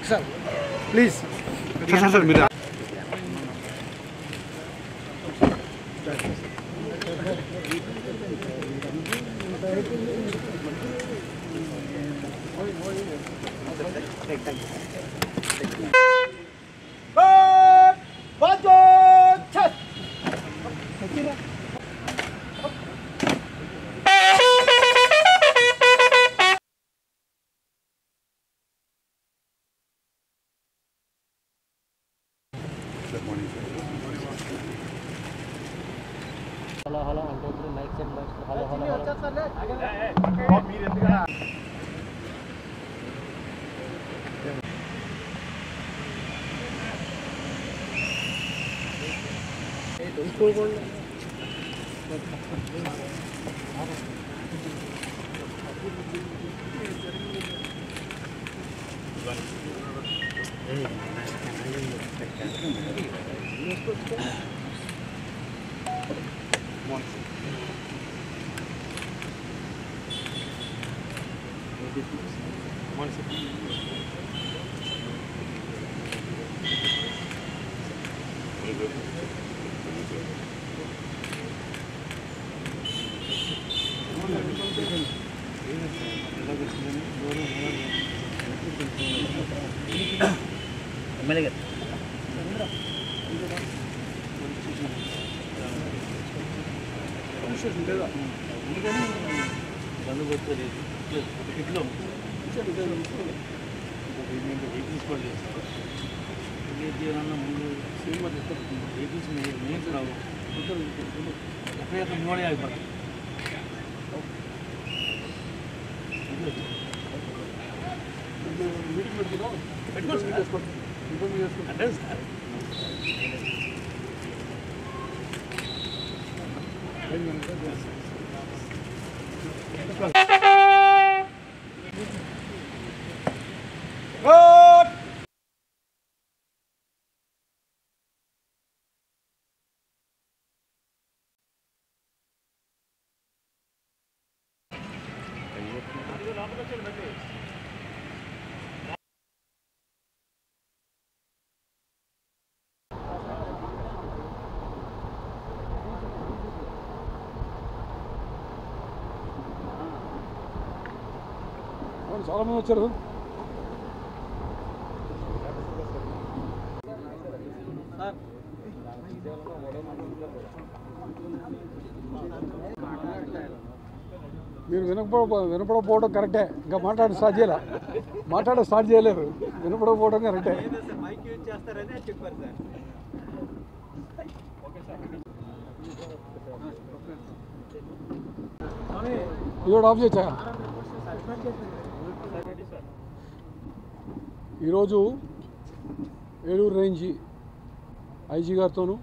Sir please hello hello అంటే ఇప్పుడు mic set hello hello MLA గారు బంధువులు ఇట్లో తీసుకోండి ఏదన్నా ముందు సినిమా ఏపీస్ మెయిన్స్ రావు ఎక్కడైతే నోడే అయిపోతాం మీటింగ్ పెట్టుకుంటాం పెట్టుకోండి సార్ చాలా మంది వచ్చారు. మీరు వినపడకపోవడం కరెక్టే. ఇంకా మాట్లాడ స్టార్ట్ చేయలేరు. వినపడకపోవడం కరెక్టే. ఇది ఆఫ్ చేసా. ఈరోజు ఏలూరు రేంజ్ ఐజీ గారితోనూ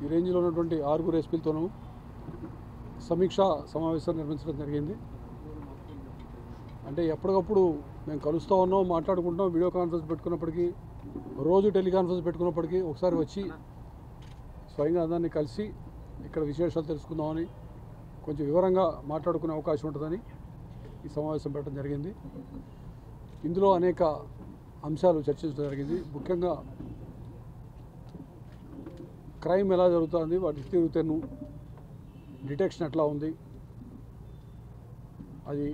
ఈ రేంజ్లో ఉన్నటువంటి 6 ఎస్పీలతోనూ సమీక్షా సమావేశాన్ని నిర్వహించడం జరిగింది. అంటే ఎప్పటికప్పుడు మేము కలుస్తూ ఉన్నాం, మాట్లాడుకుంటాం. వీడియో కాన్ఫరెన్స్ పెట్టుకున్నప్పటికీ, రోజు టెలికాన్ఫరెన్స్ పెట్టుకున్నప్పటికీ ఒకసారి వచ్చి స్వయంగా అందరినీ కలిసి ఇక్కడ విశేషాలు తెలుసుకుందామని, కొంచెం వివరంగా మాట్లాడుకునే అవకాశం ఉంటుందని ఈ సమావేశం పెట్టడం జరిగింది. ఇందులో అనేక అంశాలు చర్చించడం జరిగింది. ముఖ్యంగా క్రైమ్ ఎలా జరుగుతుంది, వాటి తీరుతెన్ను, డిటెక్షన్ ఎట్లా ఉంది, అది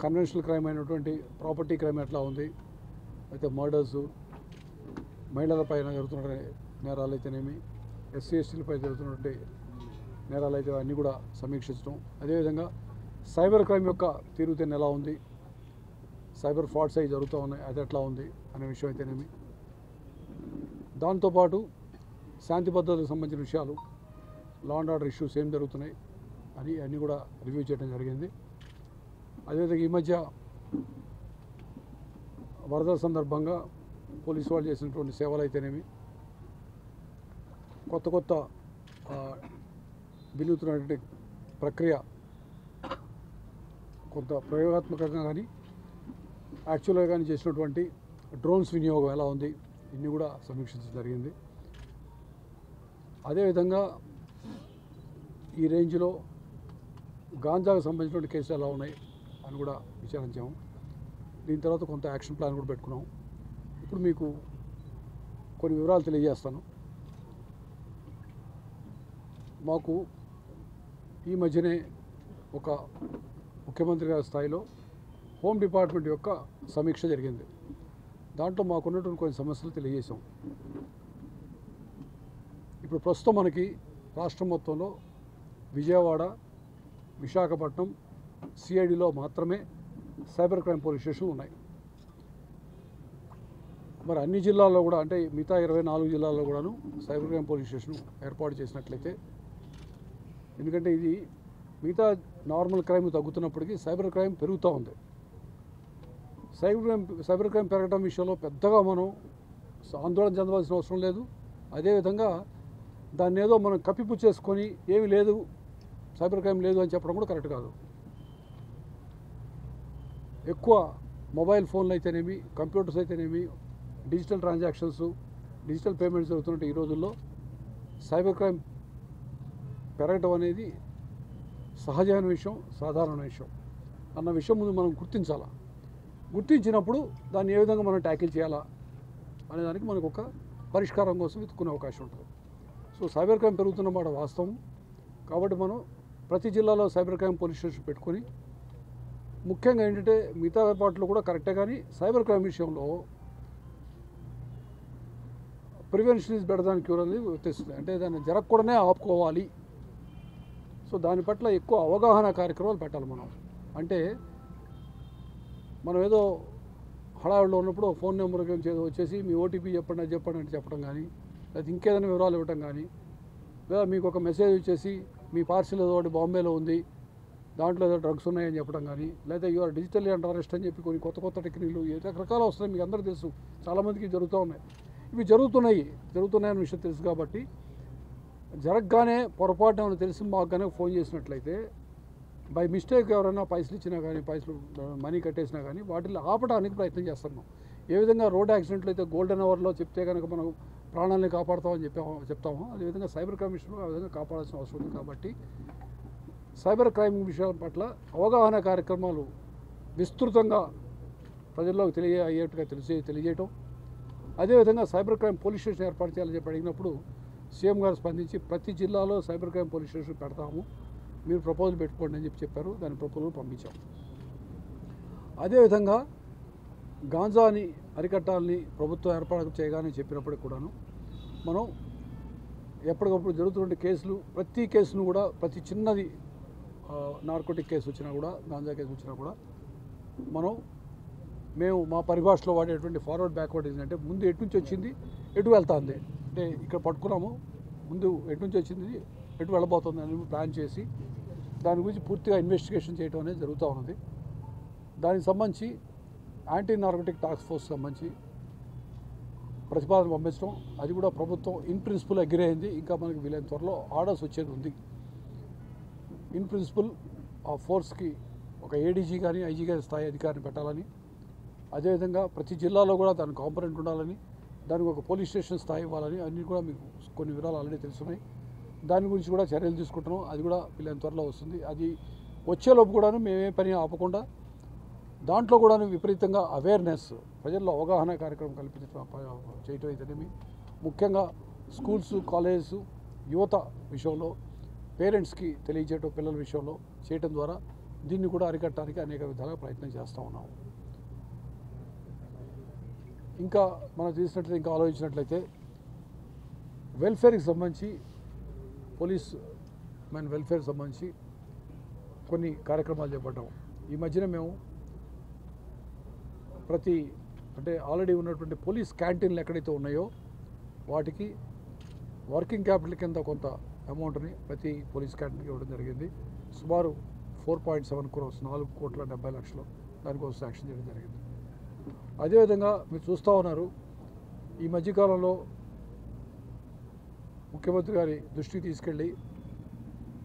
కన్వెన్షనల్ క్రైమ్ అయినటువంటి ప్రాపర్టీ క్రైమ్ ఎట్లా ఉంది, అయితే మర్డర్స్, మహిళలపైన జరుగుతున్న నేరాలు అయితేనేమి, ఎస్సీ ఎస్టీలపై జరుగుతున్నటువంటి నేరాలు అయితే అన్నీ కూడా సమీక్షించడం. అదేవిధంగా సైబర్ క్రైమ్ యొక్క తీరుతెన్ను ఎలా ఉంది, సైబర్ ఫ్రాడ్స్ అవి జరుగుతూ ఉన్నాయి, అది ఎట్లా ఉంది అనే విషయం అయితేనేమి, దాంతోపాటు శాంతి భద్రతలకు సంబంధించిన విషయాలు, లా అండ్ ఆర్డర్ ఇష్యూస్ ఏం జరుగుతున్నాయి అని అన్నీ కూడా రివ్యూ చేయడం జరిగింది. అదేవిధంగా ఈ మధ్య వరదల సందర్భంగా పోలీసు వాళ్ళు చేసినటువంటి సేవలు అయితేనేమి, కొత్త వినూత్నటువంటి ప్రక్రియ, కొంత ప్రయోగాత్మకంగా కానీ యాక్చువల్గా కానీ చేసినటువంటి డ్రోన్స్ వినియోగం ఎలా ఉంది, ఇన్ని కూడా సమీక్షించడం జరిగింది. అదేవిధంగా ఈ రేంజ్లో గాంజాకు సంబంధించినటువంటి కేసులు ఎలా ఉన్నాయి అని కూడా విచారించాము. దీని తర్వాత కొంత యాక్షన్ ప్లాన్ కూడా పెట్టుకున్నాం. ఇప్పుడు మీకు కొన్ని వివరాలు తెలియజేస్తాను. మాకు ఈ మధ్యనే ఒక ముఖ్యమంత్రి గారి స్థాయిలో హోమ్ డిపార్ట్మెంట్ యొక్క సమీక్ష జరిగింది. దాంట్లో మాకున్నటువంటి కొన్ని సమస్యలు తెలియజేశాం. ఇప్పుడు ప్రస్తుతం మనకి రాష్ట్రం మొత్తంలో విజయవాడ, విశాఖపట్నం, సిఐడిలో మాత్రమే సైబర్ క్రైమ్ పోలీస్ స్టేషన్లు ఉన్నాయి. మరి అన్ని జిల్లాల్లో కూడా, అంటే మిగతా 24 జిల్లాల్లో కూడాను సైబర్ క్రైమ్ పోలీస్ స్టేషన్ ఏర్పాటు చేసినట్లయితే, ఎందుకంటే ఇది మిగతా నార్మల్ క్రైమ్ తగ్గుతున్నప్పటికీ సైబర్ క్రైమ్ పెరుగుతూ ఉంది. సైబర్ క్రైమ్ పెరగడం విషయంలో పెద్దగా మనం ఆందోళన చెందవలసిన అవసరం లేదు. అదేవిధంగా దాన్ని ఏదో మనం కప్పిపుచ్చేసుకొని ఏమీ లేదు, సైబర్ క్రైమ్ లేదు అని చెప్పడం కూడా కరెక్ట్ కాదు. ఎక్కువ మొబైల్ ఫోన్లు అయితేనేమి, కంప్యూటర్స్ అయితేనేమి, డిజిటల్ ట్రాన్సాక్షన్స్, డిజిటల్ పేమెంట్స్ జరుగుతున్నట్టు ఈ రోజుల్లో సైబర్ క్రైమ్ పెరగటం అనేది సహజమైన విషయం, సాధారణ విషయం అన్న విషయం ముందు మనం గుర్తించాలా. గుర్తించినప్పుడు దాన్ని ఏ విధంగా మనం ట్యాకిల్ చేయాలా అనేదానికి మనకు ఒక పరిష్కారం కోసం వెతుక్కునే అవకాశం ఉంటుంది. సో సైబర్ క్రైమ్ పెరుగుతున్న మాట వాస్తవం. కాబట్టి మనం ప్రతి జిల్లాలో సైబర్ క్రైమ్ పోలీస్ స్టేషన్ పెట్టుకొని, ముఖ్యంగా ఏంటంటే మిగతా ఏర్పాట్లు కూడా కరెక్టే, కానీ సైబర్ క్రైమ్ విషయంలో prevention is better than cure అనేది తెలుస్తుంది. అంటే దాన్ని జరగకూడనే ఆపుకోవాలి. సో దాని పట్ల ఎక్కువ అవగాహన కార్యక్రమాలు పెట్టాలి మనం. అంటే మనం ఏదో హడావిడిలో ఉన్నప్పుడు ఫోన్ నెంబర్కి వచ్చేసి మీ ఓటీపీ చెప్పండి, అది చెప్పండి అంటే చెప్పడం కానీ, లేదా ఇంకేదైనా వివరాలు ఇవ్వటం కానీ, లేదా మీకు ఒక మెసేజ్ వచ్చేసి మీ పార్సిల్ ఏదో ఒకటి బాంబేలో ఉంది, దాంట్లో ఏదో డ్రగ్స్ ఉన్నాయని చెప్పడం కానీ, లేదా యూఆర్ డిజిటల్లీ అండర్ అరెస్ట్ అని చెప్పి కొన్ని కొత్త టెక్నిక్లు రకరకాలు వస్తున్నాయి. మీకు అందరూ తెలుసు, చాలామందికి జరుగుతూ ఉన్నాయి. ఇవి జరుగుతున్నాయని విషయం తెలుసు. కాబట్టి జరగగానే పొరపాటు ఏమైనా తెలిసి మాకు కానీ ఫోన్ చేసినట్లయితే, బై మిస్టేక్ ఎవరైనా పైసలు ఇచ్చినా కానీ, పైసలు మనీ కట్టేసినా కానీ వాటిని ఆపడానికి ప్రయత్నం చేస్తున్నాం. ఏ విధంగా రోడ్ యాక్సిడెంట్లు అయితే గోల్డెన్ అవర్లో చెప్తే కనుక మనం ప్రాణాలని కాపాడుతామని చెప్తామో, అదేవిధంగా సైబర్ క్రైమ్ విషయంలో ఆ విధంగా కాపాడాల్సిన అవసరం ఉంది. కాబట్టి సైబర్ క్రైమ్ విషయాల పట్ల అవగాహన కార్యక్రమాలు విస్తృతంగా ప్రజల్లోకి అయ్యేట్టుగా తెలియజేయటం, అదేవిధంగా సైబర్ క్రైమ్ పోలీస్ స్టేషన్ ఏర్పాటు చేయాలని చెప్పి అడిగినప్పుడు సీఎం గారు స్పందించి ప్రతి జిల్లాలో సైబర్ క్రైమ్ పోలీస్ స్టేషన్ పెడతాము, మీరు ప్రపోజల్ పెట్టుకోండి అని చెప్పారు. దాని ప్రపోజల్ పంపించాం. అదేవిధంగా గాంజాని అరికట్టాలని ప్రభుత్వం ఏర్పాటు చేయగానే చెప్పినప్పటికి కూడాను మనం ఎప్పటికప్పుడు జరుగుతున్న కేసులు, ప్రతి కేసును కూడా, ప్రతి చిన్నది నార్కోటిక్ కేసు వచ్చినా కూడా, గాంజా కేసు వచ్చినా కూడా మేము మా పరిభాషలో వాడేటువంటి ఫార్వర్డ్ బ్యాక్వర్డ్ ఏంటంటే, ముందు ఎటు నుంచి వచ్చింది, ఎటు వెళ్తుంది. అంటే ఇక్కడ పట్టుకున్నాము, ముందు ఎటు నుంచి వచ్చింది, ఎటు వెళ్ళబోతుంది అని ప్లాన్ చేసి దాని గురించి పూర్తిగా ఇన్వెస్టిగేషన్ చేయడం అనేది జరుగుతూ ఉన్నది. దానికి సంబంధించి యాంటీ నార్కోటిక్ టాస్క్ ఫోర్స్ సంబంధించి ప్రతిపాదన పంపించడం, అది కూడా ప్రభుత్వం ఇన్ ప్రిన్సిపల్ అగ్రీ అయింది. ఇంకా మనకి వీలైన త్వరలో ఆర్డర్స్ వచ్చేది ఉంది. ఇన్ ప్రిన్సిపల్ ఆ ఫోర్స్కి ఒక ఏడీజీ కానీ, ఐజీ గారి స్థాయి అధికారిని పెట్టాలని, అదేవిధంగా ప్రతి జిల్లాలో కూడా దాని కాంపొనెంట్ ఉండాలని, దానికి ఒక పోలీస్ స్టేషన్ స్థాయి ఇవ్వాలని, అన్నీ కూడా మీకు కొన్ని వివరాలు ఆల్రెడీ తెలుసున్నాయి. దాని గురించి కూడా చర్యలు తీసుకుంటున్నాం. అది కూడా వీళ్ళని త్వరలో వస్తుంది. అది వచ్చేలోపు కూడాను మేమే పని ఆపకుండా దాంట్లో కూడాను విపరీతంగా అవేర్నెస్, ప్రజల్లో అవగాహన కార్యక్రమం చేయటం అయితేనేమి, ముఖ్యంగా స్కూల్స్, కాలేజెస్, యువత విషయంలో పేరెంట్స్కి తెలియజేయటం, పిల్లల విషయంలో చేయటం ద్వారా దీన్ని కూడా అరికట్టడానికి అనేక విధాలుగా ప్రయత్నం చేస్తూ ఉన్నాం. ఇంకా మనం చూసినట్లయితే, ఇంకా ఆలోచించినట్లయితే వెల్ఫేర్కి సంబంధించి, పోలీస్ మ్యాన్ వెల్ఫేర్కి సంబంధించి కొన్ని కార్యక్రమాలు చేపట్టాం. ఈ మధ్యన మేము అంటే ఆల్రెడీ ఉన్నటువంటి పోలీస్ క్యాంటీన్లు ఎక్కడైతే ఉన్నాయో వాటికి వర్కింగ్ క్యాపిటల్ కింద కొంత అమౌంట్ని ప్రతి పోలీస్ క్యాంటీన్కి ఇవ్వడం జరిగింది. సుమారు 4.7 crores, 4,70,00,000 దానికోసం శాంక్షన్ చేయడం జరిగింది. అదేవిధంగా మీరు చూస్తూ ఉన్నారు, ఈ మధ్యకాలంలో ముఖ్యమంత్రి గారి దృష్టికి తీసుకెళ్ళి,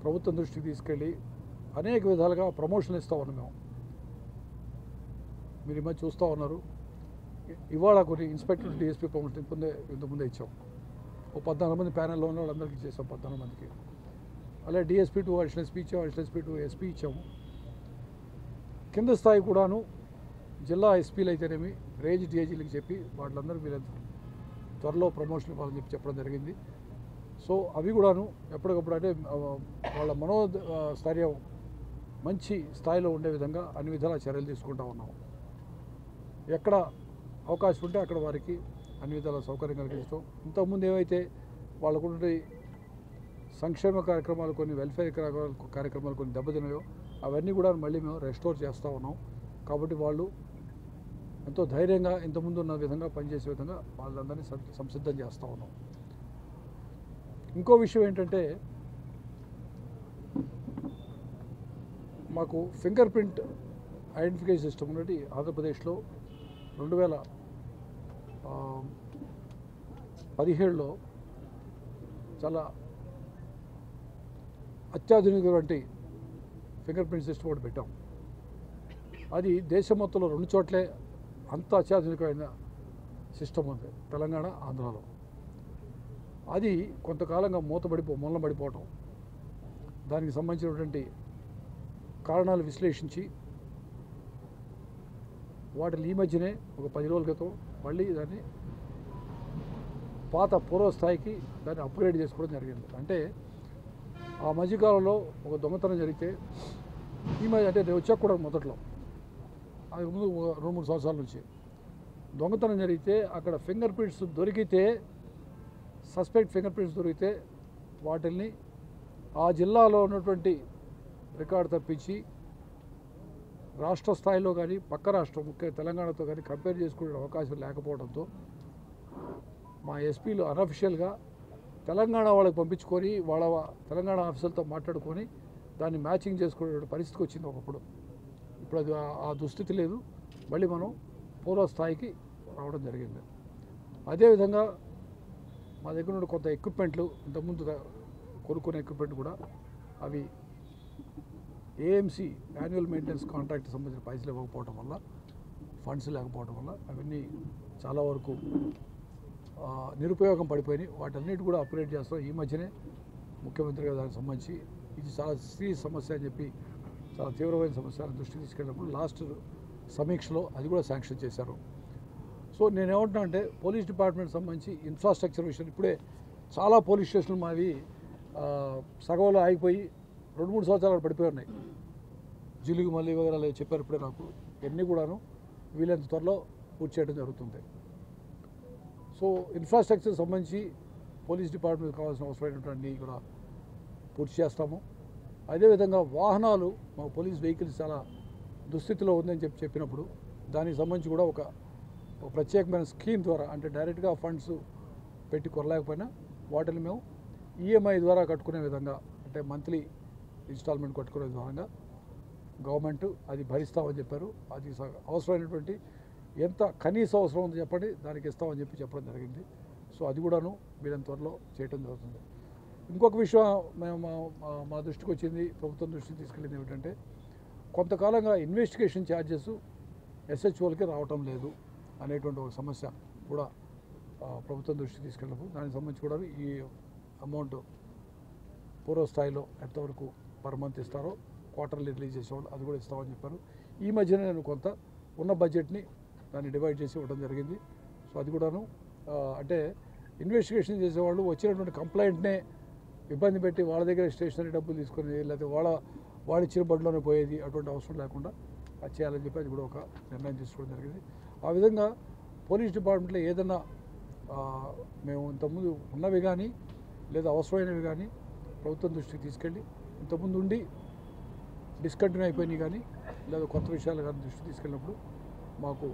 ప్రభుత్వం దృష్టికి తీసుకెళ్ళి అనేక విధాలుగా ప్రమోషన్లు ఇస్తూ ఉన్నాం మేము. మీరు ఈ మధ్య చూస్తూ ఉన్నారు, ఇవాళ కొన్ని ఇన్స్పెక్టర్ డిఎస్పీ ప్రమోషన్ ఇంతకుముందే ఇచ్చాం. ఓ 14 మంది ప్యానెల్లో ఉన్న వాళ్ళందరికీ చేసాం, 14 మందికి. అలాగే డిఎస్పీ టు అడిషనల్ ఎస్పీ ఇచ్చాము, అడిషనల్ ఎస్పీ టు ఎస్పీ ఇచ్చాము. కింద స్థాయి కూడాను జిల్లా ఎస్పీలు అయితేనేమి రేంజ్ డిఐజీలకు చెప్పి వాళ్ళందరూ వీళ్ళంతా త్వరలో ప్రమోషన్ ఇవ్వాలని చెప్పడం జరిగింది. సో అవి కూడాను ఎప్పటికప్పుడు అంటే వాళ్ళ స్థైర్యం మంచి స్థాయిలో ఉండే విధంగా అన్ని విధాలా చర్యలు తీసుకుంటూ ఉన్నాం. ఎక్కడ అవకాశం ఉంటే అక్కడ వారికి అన్ని విధాల సౌకర్యం కలిగించడం. ఇంతకుముందు ఏవైతే వాళ్ళకుండే సంక్షేమ కార్యక్రమాలు కొన్ని వెల్ఫేర్ కార్యక్రమాలు కొన్ని దెబ్బతిన్నాయో అవన్నీ కూడా మళ్ళీ మేము రెస్టోర్ చేస్తూ ఉన్నాం. కాబట్టి వాళ్ళు ఎంతో ధైర్యంగా ఇంతకుముందు ఉన్న విధంగా పనిచేసే విధంగా వాళ్ళందరినీ సంసిద్ధం చేస్తూ ఉన్నాం. ఇంకో విషయం ఏంటంటే మాకు ఫింగర్ ప్రింట్ ఐడెంటిఫికేషన్ సిస్టమ్ ఉన్నది ఆంధ్రప్రదేశ్లో 2017లో చాలా అత్యాధునికమైన ఫింగర్ ప్రింట్ సిస్టమ్ ఒకటి పెట్టాం. అది దేశం మొత్తంలో 2 చోట్లే అంత అత్యాధునికమైన సిస్టమ్ ఉంది, తెలంగాణ ఆంధ్రాలో. అది కొంతకాలంగా మూలబడిపోవటం, దానికి సంబంధించినటువంటి కారణాలు విశ్లేషించి వాటిని ఈ మధ్యనే ఒక 10 రోజుల క్రితం మళ్ళీ దాన్ని పాత పూర్వ స్థాయికి దాన్ని అప్గ్రేడ్ చేసుకోవడం జరిగింది. అంటే ఆ మధ్యకాలంలో ఒక దొంగతనం జరిగితే ఈ మధ్య అంటే నేను వచ్చాక కూడా మొదట్లో అది ముందు 2-3 సంవత్సరాల నుంచి దొంగతనం జరిగితే అక్కడ ఫింగర్ ప్రింట్స్ దొరికితే, సస్పెక్ట్ ఫింగర్ ప్రింట్స్ దొరికితే వాటిల్ని ఆ జిల్లాలో ఉన్నటువంటి రికార్డు తప్పించి రాష్ట్ర స్థాయిలో కానీ పక్క రాష్ట్రం ముఖ్య తెలంగాణతో కానీ కంపేర్ చేసుకునే అవకాశం లేకపోవడంతో మా ఎస్పీలు అన్అఫిషియల్గా తెలంగాణ వాళ్ళకి పంపించుకొని వాళ్ళ తెలంగాణ ఆఫీసర్లతో మాట్లాడుకొని దాన్ని మ్యాచింగ్ చేసుకునే పరిస్థితికి వచ్చింది ఒకప్పుడు. ఇప్పుడు అది ఆ దుస్థితి లేదు, మళ్ళీ మనం పూర్వ స్థాయికి రావడం జరిగింది. అదేవిధంగా మా దగ్గర ఉన్న కొంత ఎక్విప్మెంట్లు ఇంతకుముందు కొనుక్కునే ఎక్విప్మెంట్ కూడా అవి ఏఎంసీ యాన్యువల్ మెయింటెనెన్స్ కాంట్రాక్ట్ సంబంధించిన పైసలు ఇవ్వకపోవడం వల్ల, ఫండ్స్ లేకపోవడం వల్ల అవన్నీ చాలా వరకు నిరుపయోగం పడిపోయినాయి. వాటన్నిటి కూడా అప్గ్రేడ్ చేస్తాం. ఈ మధ్యనే ముఖ్యమంత్రి గారు దానికి సంబంధించి ఇది చాలా సీరియస్ సమస్య అని చెప్పి చాలా తీవ్రమైన సమస్య దృష్టికి తీసుకెళ్ళినప్పుడు లాస్ట్ సమీక్షలో అది కూడా శాంక్షన్ చేశారు. సో నేనేమంటున్నా అంటే పోలీస్ డిపార్ట్మెంట్ సంబంధించి ఇన్ఫ్రాస్ట్రక్చర్ విషయం ఇప్పుడే చాలా పోలీస్ స్టేషన్లు మావి సగంలో ఆగిపోయి 2-3 సంవత్సరాలు పడిపోయి ఉన్నాయి. జిలుగు మళ్ళీ వగరాలు చెప్పారు ఇప్పుడే నాకు. ఇవన్నీ కూడాను వీలైనంత త్వరలో పూర్తి చేయడం జరుగుతుంది. సో ఇన్ఫ్రాస్ట్రక్చర్ సంబంధించి పోలీస్ డిపార్ట్మెంట్ కావాల్సిన అవసరమైనటువంటి కూడా పూర్తి చేస్తాము. అదేవిధంగా వాహనాలు మా పోలీస్ వెహికల్స్ చాలా దుస్థితిలో ఉందని చెప్పినప్పుడు దానికి సంబంధించి కూడా ఒక ప్రత్యేకమైన స్కీమ్ ద్వారా, అంటే డైరెక్ట్గా ఫండ్స్ పెట్టి కొనలేకపోయినా వాటిని మేము ఈఎంఐ ద్వారా కట్టుకునే విధంగా, అంటే మంత్లీ ఇన్స్టాల్మెంట్ కట్టుకునే విధంగా గవర్నమెంట్ అది భరిస్తామని చెప్పారు. అది అవసరమైనటువంటి ఎంత కనీస అవసరం ఉందో చెప్పండి, దానికి ఇస్తామని చెప్పడం జరిగింది. సో అది కూడాను వీళ్ళని త్వరలో చేయడం జరుగుతుంది. ఇంకొక విషయం మేము మా దృష్టికి వచ్చింది, ప్రభుత్వం దృష్టికి తీసుకెళ్ళింది ఏమిటంటే కొంతకాలంగా ఇన్వెస్టిగేషన్ ఛార్జెస్ ఎస్హెచ్ఓలకి రావటం లేదు అనేటువంటి ఒక సమస్య కూడా ప్రభుత్వం దృష్టికి తీసుకెళ్ళినప్పుడు దానికి సంబంధించి కూడా ఈ అమౌంట్ పూర్వ స్థాయిలో ఎంతవరకు పర్ మంత్ ఇస్తారో క్వార్టర్లీ రిలీజ్ చేసేవాళ్ళు అది కూడా ఇస్తామని చెప్పారు. ఈ మధ్యన నేను కొంత ఉన్న బడ్జెట్ని దాన్ని డివైడ్ చేసి ఇవ్వడం జరిగింది. సో అది కూడాను అంటే ఇన్వెస్టిగేషన్ చేసేవాళ్ళు వచ్చినటువంటి కంప్లైంట్నే ఇబ్బంది పెట్టి వాళ్ళ దగ్గర స్టేషనరీ డబ్బులు తీసుకుని లేకపోతే వాళ్ళ ఇచ్చిన బడిలోనే పోయేది అటువంటి అవసరం లేకుండా అది చేయాలని చెప్పి అది కూడా ఒక నిర్ణయం తీసుకోవడం జరిగింది. ఆ విధంగా పోలీస్ డిపార్ట్మెంట్లో ఏదైనా మేము ఇంతకుముందు ఉన్నవి కానీ లేదా అవసరమైనవి కానీ ప్రభుత్వం దృష్టికి తీసుకెళ్ళి ఇంతకుముందు ఉండి డిస్కంటిన్యూ అయిపోయినాయి కానీ లేదా కొత్త విషయాలు కానీ దృష్టికి తీసుకెళ్ళినప్పుడు మాకు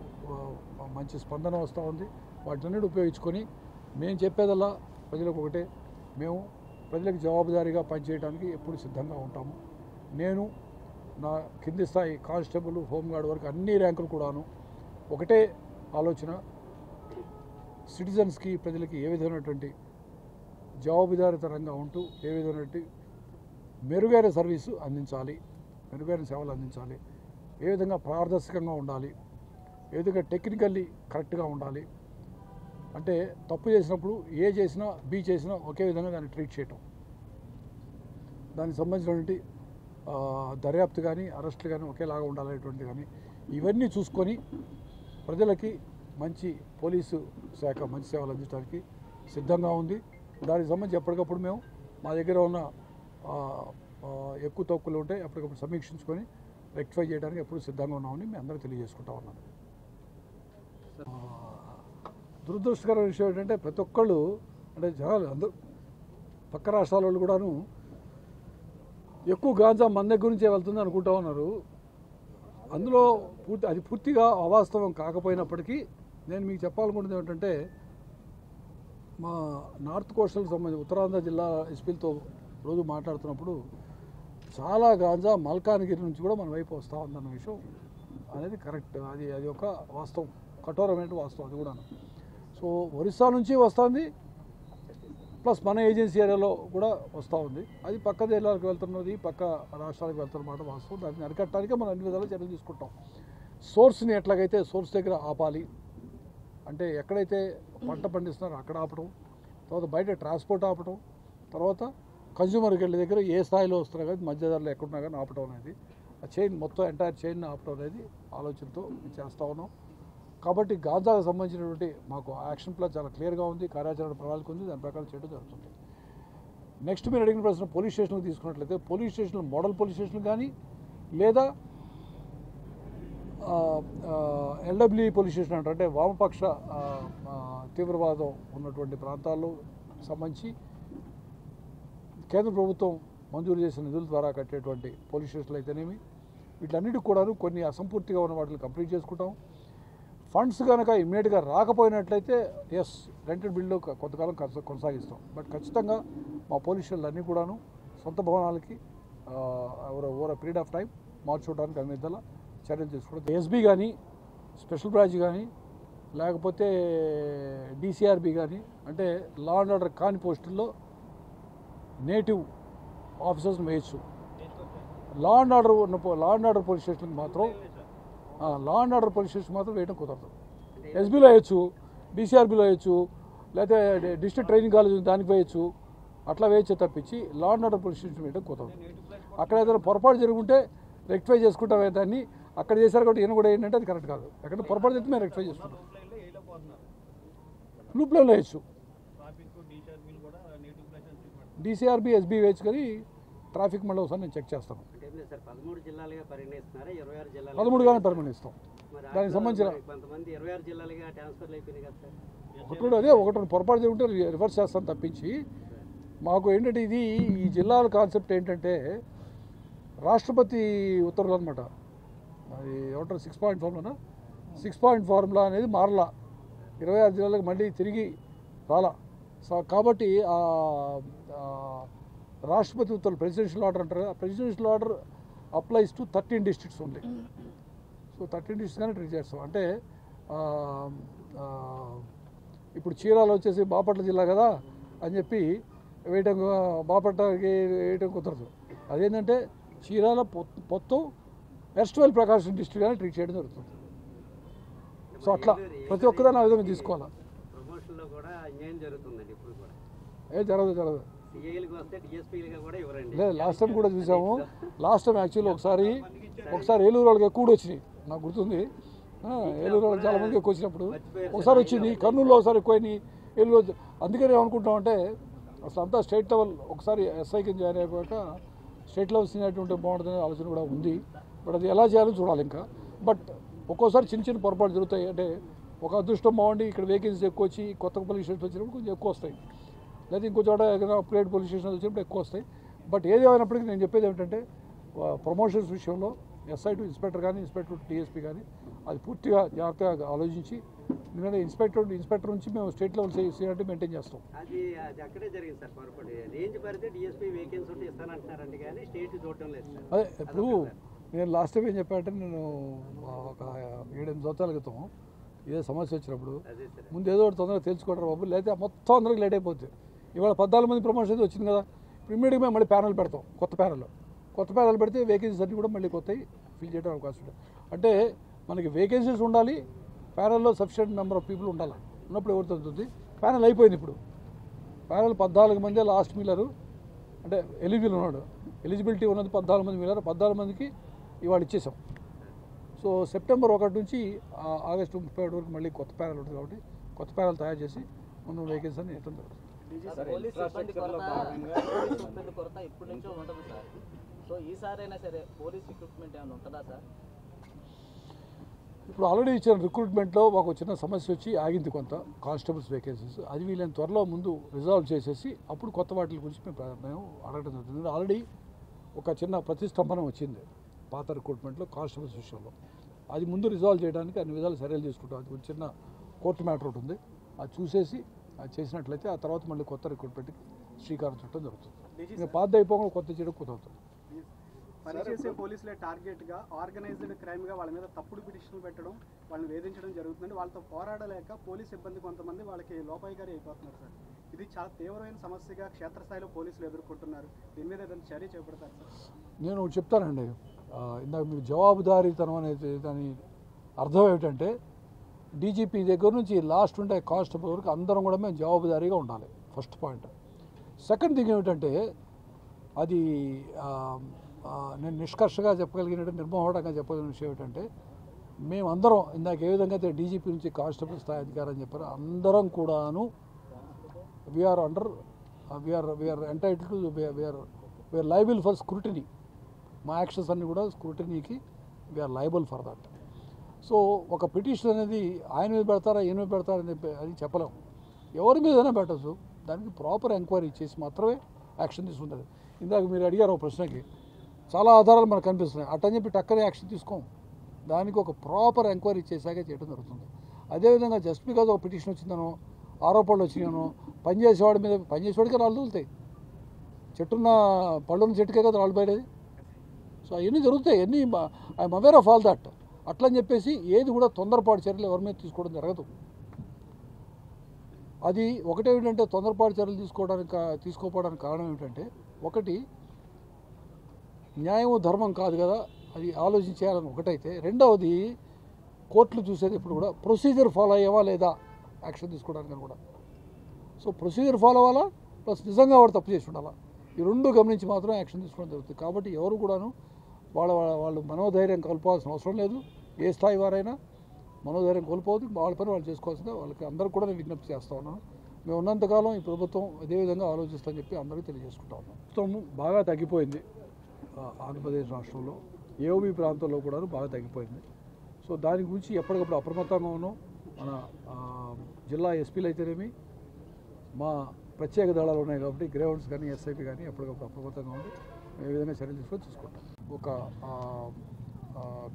మంచి స్పందన వస్తూ ఉంది. వాటిని ఉపయోగించుకొని మేము చెప్పేదల్లా ప్రజలకు ఒకటే, మేము ప్రజలకు జవాబుదారీగా పనిచేయడానికి ఎప్పుడు సిద్ధంగా ఉంటాము. నేను నా కింది స్థాయి కానిస్టేబుల్, హోంగార్డ్ వరకు అన్ని ర్యాంకులు కూడాను ఒకటే ఆలోచన, సిటిజన్స్కి ప్రజలకి ఏ విధమైనటువంటి జవాబుదారీతరంగా ఉంటూ ఏ విధమైనటువంటి మెరుగైన సర్వీసు అందించాలి, మెరుగైన సేవలు అందించాలి, ఏ విధంగా పారదర్శకంగా ఉండాలి, ఏ విధంగా టెక్నికల్లీ కరెక్ట్గా ఉండాలి. అంటే తప్పు చేసినప్పుడు ఏ చేసినా బి చేసినా ఒకే విధంగా దాన్ని ట్రీట్ చేయటం, దానికి సంబంధించినటువంటి దర్యాప్తు కానీ అరెస్టులు కానీ ఒకేలాగా ఉండాలనేటువంటి కానీ ఇవన్నీ చూసుకొని ప్రజలకి మంచి పోలీసు శాఖ మంచి సేవలు అందించడానికి సిద్ధంగా ఉంది. దానికి సంబంధించి ఎప్పటికప్పుడు మేము మా దగ్గర ఉన్న ఎక్కువ తక్కువలు ఉంటే ఎప్పటికప్పుడు సమీక్షించుకొని రెక్టిఫై చేయడానికి ఎప్పుడు సిద్ధంగా ఉన్నామని మేము అందరూ తెలియజేసుకుంటా ఉన్నాం. దురదృష్టకరమైన విషయం ఏంటంటే ప్రతి ఒక్కళ్ళు అంటే జనాలు అందరూ పక్క రాష్ట్రాల వాళ్ళు కూడాను ఎక్కువ గాంజా మన దగ్గర నుంచే వెళ్తుంది అనుకుంటా ఉన్నారు. అందులో అది పూర్తిగా అవాస్తవం కాకపోయినప్పటికీ నేను మీకు చెప్పాలనుకుంటుంది ఏంటంటే మా నార్త్ కోస్టల్కి సంబంధించి ఉత్తరాంధ్ర జిల్లా ఎస్పీలతో రోజు మాట్లాడుతున్నప్పుడు చాలా గాంజా మల్కాన్గిరి నుంచి కూడా మన వైపు వస్తూ ఉందన్న విషయం అనేది కరెక్ట్. అది ఒక వాస్తవం, కఠోరమైన వాస్తవం అది కూడా. సో ఒరిస్సా నుంచి వస్తుంది, ప్లస్ మన ఏజెన్సీ ఏరియాలో కూడా వస్తూ ఉంది. అది పక్క జిల్లాలకు వెళ్తున్నది, పక్క రాష్ట్రాలకు వెళ్తున్నమాట వాస్తవం. దాన్ని అరికట్టడానికే మనం అన్ని విధాలు చర్యలు తీసుకుంటాం. సోర్స్ని ఎట్లాగైతే సోర్స్ దగ్గర ఆపాలి అంటే ఎక్కడైతే పంట పండిస్తున్నారో అక్కడ ఆపడం, తర్వాత బయట ట్రాన్స్పోర్ట్ ఆపడం, తర్వాత కన్జ్యూమర్కి వెళ్ళే దగ్గర ఏ స్థాయిలో వస్తున్నా కానీ మధ్యధరలు ఎక్కడున్నా కానీ ఆపడం అనేది ఆ చైన్ మొత్తం ఎంటైర్ చైన్ ఆపడం అనేది ఆలోచనతో చేస్తూ ఉన్నాం. కాబట్టి గాంజాకు సంబంధించినటువంటి మాకు యాక్షన్ ప్లాన్ చాలా క్లియర్గా ఉంది, కార్యాచరణ ప్రణాళిక ఉంది, దాని ప్రకారం చేయడం జరుగుతుంది. నెక్స్ట్ మీరు అడిగిన ప్రశ్న పోలీస్ స్టేషన్కి తీసుకున్నట్లయితే పోలీస్ స్టేషన్లు మోడల్ పోలీస్ స్టేషన్లు కానీ లేదా ఎల్డబ్ల్యూ పోలీస్ స్టేషన్ అంటారు, అంటే వామపక్ష తీవ్రవాదం ఉన్నటువంటి ప్రాంతాల్లో సంబంధించి కేంద్ర ప్రభుత్వం మంజూరు చేసిన నిధుల ద్వారా కట్టేటువంటి పోలీస్ స్టేషన్లు అయితేనేమి వీటన్నిటికి కూడా కొన్ని అసంపూర్తిగా ఉన్న వాటిని కంప్లీట్ చేసుకుంటాం. ఫండ్స్ కనుక ఇమ్మీడియట్గా రాకపోయినట్లయితే ఎస్ రెంటెడ్ బిల్లు కొంతకాలం కొనసాగిస్తాం. బట్ ఖచ్చితంగా మా పోలీస్ స్టేషన్లు అన్నీ కూడాను సొంత భవనాలకి ఓవర్ పీరియడ్ ఆఫ్ టైం మార్చుకోవడానికి అన్ని విధాల చర్యలు తీసుకుంటాం. ఎస్బీ కానీ స్పెషల్ బ్రాంచ్ కానీ లేకపోతే డిసిఆర్బి కానీ అంటే లా అండ్ ఆర్డర్ కాని పోస్టుల్లో నేటివ్ ఆఫీసర్స్ని వేయచ్చు. లా అండ్ ఆర్డర్ పోలీస్ స్టేషన్కి మాత్రం పోలీస్ స్టేషన్ మాత్రం వేయడం కుదరదు. ఎస్బీలో వేయచ్చు, డిసిఆర్బిలో వేయచ్చు, లేకపోతే డిస్ట్రిక్ట్ ట్రైనింగ్ కాలేజ్ దానికి వేయచ్చు, అట్లా వేయచ్చు తప్పించి law and order police station వేయడం కుదరదు. అక్కడ ఏదైనా పొరపాటు జరుగుంటే రెక్టిఫై చేసుకుంటాం. దాన్ని అక్కడ చేశారు కాబట్టి ఈయన కూడా ఏంటంటే అది కరెక్ట్ కాదు. ఎక్కడ పొరపాటు చేస్తే మేము రెక్టిఫై చేసుకుంటాం. లూప్ లైన్లో వేయచ్చు, డిసిఆర్బి ఎస్బీ వేయచ్చు, కానీ ట్రాఫిక్ మళ్ళీ ఒకసారి నేను చెక్ చేస్తాను. 13 గానే పరిగణిస్తాం. దానికి సంబంధించిన ఒకటి పొరపాటు ఉంటే రివర్స్ చేస్తాను తప్పించి మాకు ఏంటంటే ఇది ఈ జిల్లాల కాన్సెప్ట్ ఏంటంటే రాష్ట్రపతి ఉత్తర్వులు అనమాట. అది ఏమంటారు 6 పాయింట్ ఫార్ములానా 6 పాయింట్ ఫార్ములా అనేది మారలా, 26 జిల్లాలకు మళ్ళీ తిరిగి రాలా. కాబట్టి రాష్ట్రపతి ఉత్తర్వులు ప్రెసిడెన్షియల్ ఆర్డర్ అంటారు కదా, presidential order applies to 13 districts only. So 13 districts కానీ ట్రీట్ చేస్తాం. అంటే ఇప్పుడు చీరాలు వచ్చేసి బాపట్ల జిల్లా కదా అని చెప్పి వేయటం, బాపట్లకి వేయటం కుదరదు. అదేంటంటే చీరాల మొత్తం ఎస్ట్వెల్ ప్రకాశం డిస్ట్రిక్ట్ కానీ ట్రీట్ చేయడం జరుగుతుంది. సో అట్లా ప్రతి ఒక్కదాన్ని ఆ విధంగా తీసుకోవాలి. ఏం జరగదు లేదు. లాస్ట్ టైం కూడా చూసాము. లాస్ట్ టైం యాక్చువల్లీ ఒకసారి ఏలూరు వాళ్ళకి ఎక్కువ కూడా వచ్చినాయి, నాకు గుర్తుంది. ఏలూరు వాళ్ళకి చాలా మంది ఎక్కువ వచ్చినప్పుడు ఒకసారి వచ్చింది, కర్నూలులో ఒకసారి ఎక్కువైంది, ఏలూరు. అందుకని ఏమనుకుంటామంటే అసలు అంతా స్టేట్ లెవెల్ ఒకసారి ఎస్ఐ కింద జాయిన్ అయిపోయాక స్టేట్ లెవెల్ సీనియారిటీ ఉంటే బాగుంటుందనే ఆలోచన కూడా ఉంది. బట్ అది ఎలా చేయాలో చూడాలి ఇంకా. బట్ ఒక్కోసారి చిన్న పొరపాటు జరుగుతాయి. అంటే ఒక అదృష్టం బాగుండి ఇక్కడ వేకెన్సీ ఎక్కువ వచ్చి కొత్త పోలీస్ స్టేషన్ వచ్చినప్పుడు కొంచెం ఎక్కువ వస్తాయి, లేదా ఇంకో చోట ఏదైనా అప్గ్రేడ్ పోలీస్ స్టేషన్ వచ్చినప్పుడు ఎక్కువ వస్తాయి. బట్ ఏది ఏమైనప్పటికీ నేను చెప్పేది ఏమిటంటే ప్రమోషన్స్ విషయంలో ఎస్ఐ టు ఇన్స్పెక్టర్ కానీ ఇన్స్పెక్టర్ టు టీఎస్పీ కానీ అది పూర్తిగా జాగ్రత్తగా ఆలోచించి, ఎందుకంటే ఇన్స్పెక్టర్ నుంచి మేము స్టేట్ లెవెల్ సీనియారిటీ మెయింటైన్ చేస్తాం. అదే ఇప్పుడు నేను లాస్ట్ టైం ఏం చెప్పానంటే, నేను ఒక 7-8 సంవత్సరాల క్రితం ఇదే సమస్య వచ్చినప్పుడు ముందు ఏదో ఒకటి తొందరగా తెలుసుకోవడం బాబు, లేకపోతే మొత్తం అందరికి లేట్ అయిపోతుంది. ఇవాళ 14 మంది ప్రమోషన్ వచ్చింది కదా, ఇమ్మీడియట్గా మేము మళ్ళీ ప్యానల్ పెడతాం. కొత్త ప్యానల్ పెడితే వేకెన్సీస్ అన్నీ కూడా మళ్ళీ కొత్తవి ఫిల్ చేయడం అవకాశం ఉంటుంది. అంటే మనకి వేకెన్సీస్ ఉండాలి, ప్యానల్లో సఫిషియెంట్ నెంబర్ ఆఫ్ పీపుల్ ఉండాలి. ఉన్నప్పుడు ఎవరు తగ్గుతుంది. ప్యానల్ అయిపోయింది. ఇప్పుడు ప్యానల్ 14 మంది లాస్ట్ మిల్లరు అంటే ఎలిజిబిలిటీ ఉన్నది 14 మంది మిల్లరు, 14 మందికి ఇవాళ ఇచ్చేసాం. సో సెప్టెంబర్ 1 నుంచి ఆగస్టు 31 వరకు మళ్ళీ కొత్త ప్యానల్ ఉంటుంది కాబట్టి కొత్త ప్యానల్ తయారు చేసి ముందు వెహికల్స్ అని ఇవ్వడం జరుగుతుంది. పోలీస్ సిబ్బంది కొరత ఇప్పటి నుంచో ఉంటుంది సార్. సో ఈసారైనా సరే పోలీస్ రిక్రూట్మెంట్ ఏమైనా ఉంటుందా సార్? ఇప్పుడు ఆల్రెడీ ఇచ్చిన రిక్రూట్మెంట్లో మాకు చిన్న సమస్య వచ్చి ఆగింది కొంత కానిస్టేబుల్స్ వేకెన్సీస్. అది వీళ్ళని త్వరలో ముందు రిజాల్వ్ చేసేసి అప్పుడు కొత్త వాటి గురించి మేము అడగడం జరుగుతుంది. ఆల్రెడీ ఒక చిన్న ప్రతిష్టంభన వచ్చింది పాత రిక్రూట్మెంట్లో కానిస్టేబుల్స్ విషయంలో. అది ముందు రిజాల్వ్ చేయడానికి అన్ని విధాలు చర్యలు తీసుకుంటాం. అది ఒక చిన్న కోర్టు మ్యాటర్ ఒకటి ఉంది, అది చూసేసి అది చేసినట్లయితే ఆ తర్వాత మళ్ళీ కొత్త రిక్రూట్మెంట్కి శ్రీకారం చుట్టడం జరుగుతుంది. ఇంకా పాత అయిపోకుండా కొత్త చేయడం కుదవుతుంది. పనిచేసే పోలీసులే టార్గెట్గా ఆర్గనైజ్డ్ క్రైమ్గా వాళ్ళ మీద తప్పుడు పిటిషన్లు పెట్టడం, వాళ్ళని వేధించడం జరుగుతుందండి. వాళ్ళతో పోరాడలేక పోలీస్ సిబ్బంది కొంతమంది వాళ్ళకి లోపాయికారి అయిపోతున్నారు సార్. ఇది చాలా తీవ్రమైన సమస్యగా క్షేత్రస్థాయిలో పోలీసులు ఎదుర్కొంటున్నారు. దీని మీద ఏదైనా చర్య చేపడతారు సార్? నేను చెప్తానండి, ఇందాక మీకు జవాబుదారీతనం అనేది దాని అర్థం ఏమిటంటే డీజీపీ దగ్గర నుంచి లాస్ట్ ఉండే కానిస్టేబుల్ వరకు అందరం కూడా మేము జవాబుదారీగా ఉండాలి, ఫస్ట్ పాయింట్. సెకండ్ థింగ్ ఏమిటంటే అది నేను నిష్కర్షగా చెప్పగలిగినట్టు నిర్మోహటంగా చెప్పగలిగిన విషయం ఏమిటంటే మేమందరం ఇందాక ఏ విధంగా అయితే డీజీపీ నుంచి కానిస్టేబుల్ స్థాయి అధికారం అని చెప్పారో అందరం కూడాను we are entitle to we are liable for scrutiny. మా యాక్షన్స్ అన్నీ కూడా స్క్రూటినీకి we are liable for that. So ఒక పిటిషన్ అనేది ఆయన మీద పెడతారా ఈయన మీద పెడతారా అని చెప్పలేము. ఎవరి మీదైనా పెట్టచ్చు, దానికి ప్రాపర్ ఎంక్వైరీ చేసి మాత్రమే యాక్షన్ తీసుకుంటుంది. ఇందాక మీరు అడిగారు ఒక ప్రశ్నకి చాలా ఆధారాలు మనకు కనిపిస్తున్నాయి, అట్టని చెప్పి టక్కనే యాక్షన్ తీసుకోం. దానికి ఒక ప్రాపర్ ఎంక్వైరీ చేశాకే చేయడం జరుగుతుంది. అదేవిధంగా జస్ట్ బికాజ్ ఒక పిటిషన్ వచ్చిందనో ఆరోపణలు వచ్చినానో పనిచేసేవాడి మీద పనిచేసేవాడికే రాళ్ళు తగులుతాయి. చెట్టున్న పళ్ళున్న చెట్టుకే కదా రాళ్ళు బయటది. సో అవన్నీ జరుగుతాయి, అన్నీ I'm aware of all that. అట్లని చెప్పేసి ఏది కూడా తొందరపాటు చర్యలు ఎవరి మీద తీసుకోవడం జరగదు. అది ఒకటేమిటంటే తొందరపాటు చర్యలు తీసుకోకపోవడానికి కారణం ఏమిటంటే ఒకటి న్యాయం ధర్మం కాదు కదా, అది ఆలోచించేయాలని ఒకటైతే, రెండవది కోర్టులు చూసేది ఇప్పుడు కూడా ప్రొసీజర్ ఫాలో అయ్యేవా లేదా యాక్షన్ తీసుకోవడానికి కూడా. సో ప్రొసీజర్ ఫాలో అవ్వాలా, ప్లస్ నిజంగా వాడు తప్పు చేసి ఉండాలా, ఈ రెండు గమనించి మాత్రం యాక్షన్ తీసుకోవడం జరుగుతుంది. కాబట్టి ఎవరు కూడాను వాళ్ళు మనోధైర్యం కోల్పోవాల్సిన అవసరం లేదు. ఏ స్థాయి వారైనా మనోధైర్యం కోల్పోవద్దు, వాళ్ళ పని వాళ్ళు చేసుకోవాల్సిందే. వాళ్ళకి అందరూ కూడా నేను విజ్ఞప్తి చేస్తూ ఉన్నాను. మేము ఉన్నంతకాలం ఈ ప్రభుత్వం అదేవిధంగా ఆలోచిస్తామని చెప్పి అందరికీ తెలియజేసుకుంటా ఉన్నాం. ప్రభుత్వం బాగా తగ్గిపోయింది ఆంధ్రప్రదేశ్ రాష్ట్రంలో, ఏఓబీ ప్రాంతంలో కూడా బాగా తగ్గిపోయింది. సో దాని గురించి ఎప్పటికప్పుడు అప్రమత్తంగా ఉన్నాం. మన జిల్లా ఎస్పీలు అయితేనేమి, మా ప్రత్యేక దళాలు ఉన్నాయి కాబట్టి గ్రేవన్స్ కానీ ఎస్ఐపీ కానీ ఎప్పటికప్పుడు అప్రమత్తంగా ఉండి ఏ విధంగా చర్యలు తీసుకుంటాం. ఒక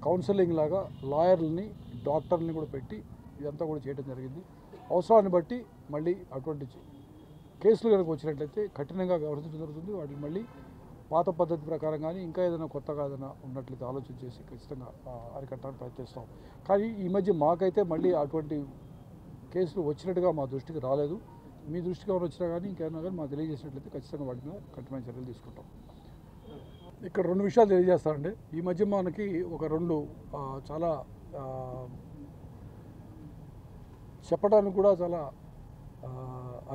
కౌన్సిలింగ్ లాగా లాయర్లని డాక్టర్ని కూడా పెట్టి ఇదంతా కూడా చేయడం జరిగింది. అవసరాన్ని బట్టి మళ్ళీ అటువంటి కేసులు కనుక వచ్చినట్లయితే కఠినంగా వ్యవహరించడం జరుగుతుంది. వాటిని మళ్ళీ పాత పద్ధతి ప్రకారం కానీ ఇంకా ఏదైనా కొత్తగా ఏదైనా ఉన్నట్లయితే ఆలోచన చేసి ఖచ్చితంగా అరికట్టడానికి ప్రయత్నిస్తాం. కానీ ఈ మధ్య మాకైతే మళ్ళీ అటువంటి కేసులు వచ్చినట్టుగా మా దృష్టికి రాలేదు. మీ దృష్టికి ఎవరు వచ్చినా కానీ ఇంకేమైనా కానీ మాకు తెలియజేసినట్లయితే ఖచ్చితంగా వాటి మీద కఠినమైన చర్యలు తీసుకుంటాం. ఇక్కడ రెండు విషయాలు తెలియజేస్తానండి. ఈ మధ్య మనకి ఒక రెండు చాలా చెప్పడానికి కూడా చాలా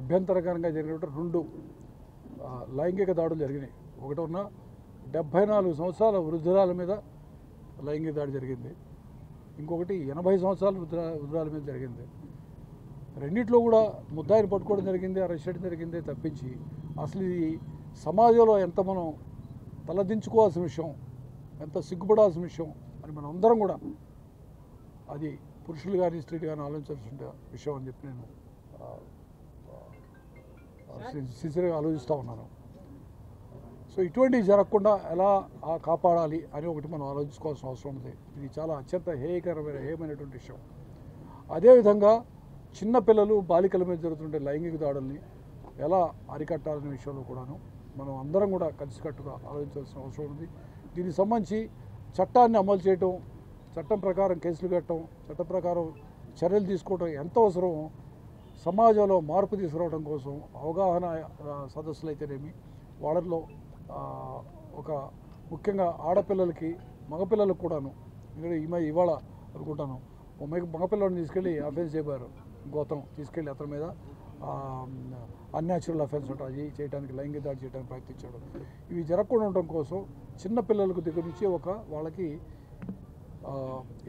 అభ్యంతరకరంగా జరిగినటువంటి రెండు లైంగిక దాడులు జరిగినాయి. ఒకటి ఉన్న 74 సంవత్సరాల వృద్ధురాల మీద లైంగిక దాడి జరిగింది, ఇంకొకటి 80 సంవత్సరాల వృద్ధురాల మీద జరిగింది. రెండిట్లో కూడా ముద్దాయిని పట్టుకోవడం జరిగింది, అరెస్ట్ చేయడం జరిగింది తప్పించి అసలు ఇది సమాజంలో ఎంత మనం తలదించుకోవాల్సిన విషయం, ఎంత సిగ్గుపడాల్సిన విషయం అని మనం అందరం కూడా అది పురుషులు కానీ స్త్రీలు కానీ ఆలోచించాల్సిన విషయం అని చెప్పి నేను సిన్సియర్గా ఆలోచిస్తూ ఉన్నాను. సో ఇటువంటివి జరగకుండా ఎలా కాపాడాలి అని ఒకటి మనం ఆలోచించుకోవాల్సిన అవసరం ఉంది. ఇది చాలా అత్యంత హేయమైనటువంటి విషయం. అదేవిధంగా చిన్నపిల్లలు బాలికల మీద జరుగుతుంటే లైంగిక దాడుల్ని ఎలా అరికట్టాలనే విషయంలో కూడాను మనం అందరం కూడా కలిసికట్టుగా ఆలోచించాల్సిన అవసరం ఉంది. దీనికి సంబంధించి చట్టాన్ని అమలు చేయటం, చట్టం ప్రకారం కేసులు కట్టడం, చట్టం ప్రకారం చర్యలు తీసుకోవడం ఎంత అవసరం, సమాజంలో మార్పు తీసుకురావడం కోసం అవగాహన సదస్సులు అయితేనేమి, వాళ్ళలో ఒక ముఖ్యంగా ఆడపిల్లలకి మగపిల్లలకు కూడాను, ఇక్కడ ఇవాళ అనుకుంటాను మగపిల్లడిని తీసుకెళ్ళి అఫెన్స్ చేయబారు, గౌతమ్ తీసుకెళ్ళి అతని మీద అన్యాచురల్ అఫెన్స్ ఉంటుంది చేయడానికి, లైంగిక దాడి చేయడానికి ప్రయత్నించాడు. ఇవి జరగకుండా ఉండడం కోసం చిన్నపిల్లలకు దగ్గర నుంచి వాళ్ళకి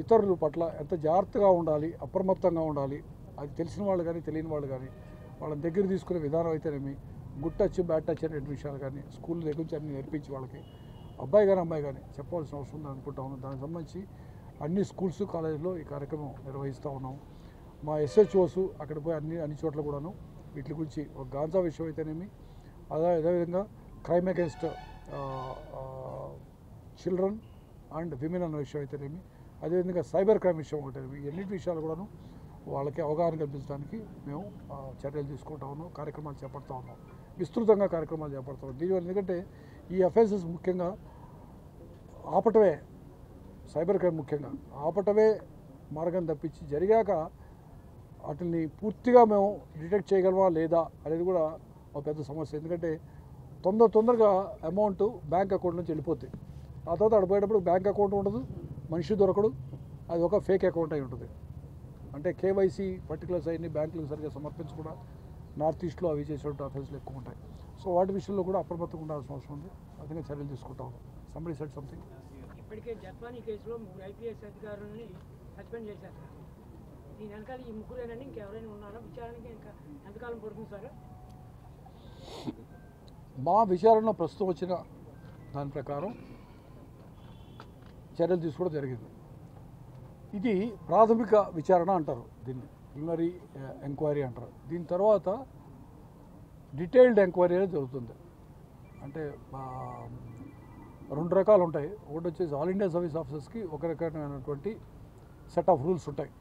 ఇతరుల పట్ల ఎంత జాగ్రత్తగా ఉండాలి, అప్రమత్తంగా ఉండాలి, అది తెలిసిన వాళ్ళు కానీ తెలియని వాళ్ళు కానీ వాళ్ళని దగ్గర తీసుకునే విధానం అయితేనేమి, గుడ్ టచ్ బ్యాడ్ టచ్ అనే విషయాలు కానీ స్కూల్ దగ్గర నుంచి అన్ని నేర్పించి వాళ్ళకి అబ్బాయి కానీ అమ్మాయి కానీ చెప్పవలసిన అవసరం ఉంది అనుకుంటా ఉన్నాం. దానికి సంబంధించి అన్ని స్కూల్స్ కాలేజీలో ఈ కార్యక్రమం నిర్వహిస్తూ ఉన్నాం. మా SHOs అక్కడ పోయి అన్ని చోట్ల కూడాను వీటి గురించి ఒక గాంజా విషయం అయితేనేమి, అదేవిధంగా crime against children and women అన్న విషయం అయితేనేమి, అదేవిధంగా సైబర్ క్రైమ్ విషయం ఒకటేమి, ఎన్నిటి విషయాలు కూడాను వాళ్ళకి అవగాహన కల్పించడానికి మేము చర్యలు తీసుకుంటా ఉన్నాం, కార్యక్రమాలు చేపడతా ఉన్నాం, విస్తృతంగా కార్యక్రమాలు చేపడతా ఉన్నాం. దీనివల్ల ఎందుకంటే ఈ అఫెన్సెస్ ముఖ్యంగా ఆపటమే, సైబర్ క్రైమ్ ముఖ్యంగా ఆపటమే మార్గం తప్పించి జరిగాక వాటిని పూర్తిగా మేము డిటెక్ట్ చేయగలమా లేదా అనేది కూడా ఒక పెద్ద సమస్య. ఎందుకంటే తొందరగా అమౌంట్ బ్యాంక్ అకౌంట్ నుంచి వెళ్ళిపోతాయి. ఆ తర్వాత అడిపోయేటప్పుడు బ్యాంక్ అకౌంట్ ఉండదు, మనిషి దొరకడు, అది ఒక ఫేక్ అకౌంట్ అయి ఉంటుంది. అంటే KYC పర్టికులర్స్ అన్ని బ్యాంకులకు సరిగ్గా సమర్పించకుండా నార్త్ ఈస్ట్లో అవి చేసేటువంటి అఫెన్స్లు ఎక్కువ ఉంటాయి. సో వాటి విషయంలో కూడా అప్రమత్తంగా ఉండాల్సిన అవసరం ఉంది. అదే చర్యలు తీసుకుంటాం. Somebody said something. ఇప్పటికే జత్వానీ కేసులో 3 IPS అధికారులని సస్పెండ్ చేశారు సార్. దీని వెనకాల ఈ ముగ్గురేనండి, ఇంకెవరైనా ఉన్నారా? విచారణకి ఇంకా ఎంతకాలం పడుతుంది సార్? మా విచారణలో ప్రస్తుతం వచ్చిన దాని ప్రకారం చర్యలు తీసుకోవడం జరిగింది. ఇది ప్రాథమిక విచారణ అంటారు, దీన్ని ప్రిలిమినరీ ఎంక్వైరీ అంటారు. దీని తర్వాత డీటెయిల్డ్ ఎంక్వైరీ అనేది జరుగుతుంది. అంటే 2 రకాలు ఉంటాయి. ఒకటి వచ్చేసి ఆల్ ఇండియా సర్వీస్ ఆఫీసర్స్కి ఒక రకమైనటువంటి సెట్ ఆఫ్ రూల్స్ ఉంటాయి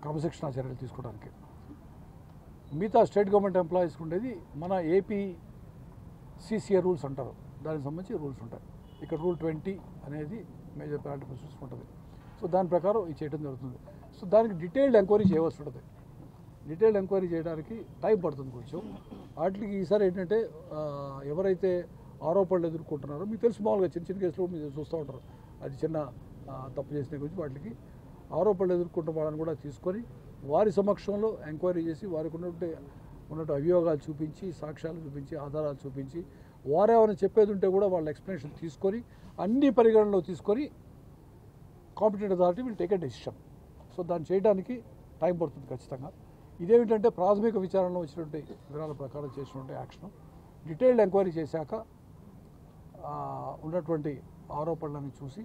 క్రమశిక్షణా చర్యలు తీసుకోవడానికి. మిగతా స్టేట్ గవర్నమెంట్ ఎంప్లాయీస్కి ఉండేది మన ఏపీ CCA రూల్స్ అంటారు, దానికి సంబంధించి రూల్స్ ఉంటాయి. ఇక్కడ రూల్ 20 అనేది మేజర్ ప్యారెంట్ ప్రొసెస్ ఉంటుంది. సో దాని ప్రకారం ఇది చేయడం జరుగుతుంది. సో దానికి డీటెయిల్డ్ ఎంక్వైరీ చేయవలసి ఉంటుంది. డీటెయిల్డ్ ఎంక్వైరీ చేయడానికి టైం పడుతుంది కొంచెం. వాటికి ఈసారి ఏంటంటే ఎవరైతే ఆరోపణలు ఎదుర్కొంటున్నారో, మీకు తెలుసు మామూలుగా చిన్న కేసులు మీరు చూస్తూ ఉంటారు, అది చిన్న తప్పు చేసిన గురించి వాటికి ఆరోపణలు ఎదుర్కొంటున్న వాళ్ళని కూడా తీసుకొని వారి సమక్షంలో ఎంక్వైరీ చేసి వారికి ఉన్నట్టు అభియోగాలు చూపించి, సాక్ష్యాలు చూపించి, ఆధారాలు చూపించి, వారేమైనా చెప్పేది ఉంటే కూడా వాళ్ళ ఎక్స్ప్లెనేషన్ తీసుకొని అన్ని పరిగణనలో తీసుకొని competent authority will take a decision. So దాన్ని చేయడానికి టైం పడుతుంది ఖచ్చితంగా. ఇదేమిటంటే ప్రాథమిక విచారణలో వచ్చినటువంటి వివరాల ప్రకారం చేసినటువంటి యాక్షన్. డీటెయిల్డ్ ఎంక్వైరీ చేశాక ఉన్నటువంటి ఆరోపణలన్నీ చూసి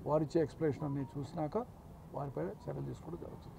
వారిచ్చే ఎక్స్ప్లెనేషన్ అన్ని చూసినాక వారిపై చర్యలు తీసుకోవడం జరుగుతుంది.